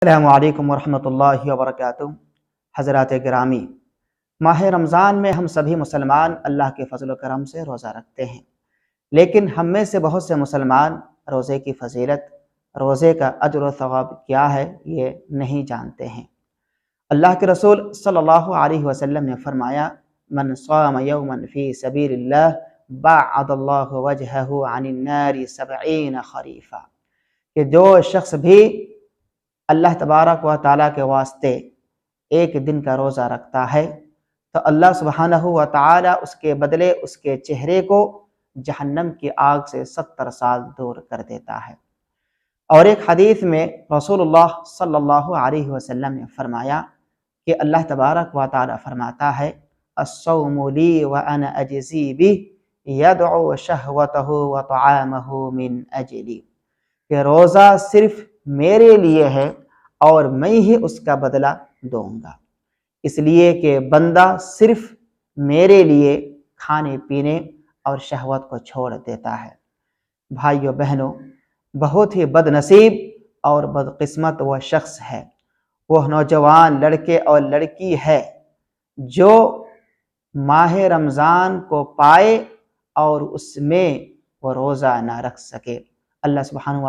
السلام علیکم ورحمۃ اللہ وبرکاتہ۔ حضرات گرامی، ماہ رمضان میں ہم سبھی مسلمان اللہ کے فضل و کرم سے روزہ رکھتے ہیں، لیکن ہم میں سے بہت سے مسلمان روزے کی فضیلت، روزے کا اجر و ثواب کیا ہے یہ نہیں جانتے ہیں۔ اللہ کے رسول صلی اللہ علیہ وسلم نے فرمایا، من صام یوما فی سبیل اللہ باعد اللہ وجہہ عن النار 70 خریفا، کہ جو شخص بھی اللہ تبارک و تعالیٰ کے واسطے ایک دن کا روزہ رکھتا ہے تو اللہ سبحانہ و تعالیٰ اس کے بدلے اس کے چہرے کو جہنم کی آگ سے 70 سال دور کر دیتا ہے۔ اور ایک حدیث میں رسول اللہ صلی اللہ علیہ وسلم نے فرمایا کہ اللہ تبارک و تعالیٰ فرماتا ہے، الصوم لی وانا اجزی بہ یدعو شہوتہ وطعامہ من اجلی، کہ روزہ صرف میرے لیے ہے اور میں ہی اس کا بدلہ دوں گا، اس لیے کہ بندہ صرف میرے لیے کھانے پینے اور شہوت کو چھوڑ دیتا ہے۔ بھائیو بہنوں، بہت ہی بد نصیب اور بدقسمت وہ شخص ہے، وہ نوجوان لڑکے اور لڑکی ہے جو ماہ رمضان کو پائے اور اس میں وہ روزہ نہ رکھ سکے۔ اللہ سبحانہ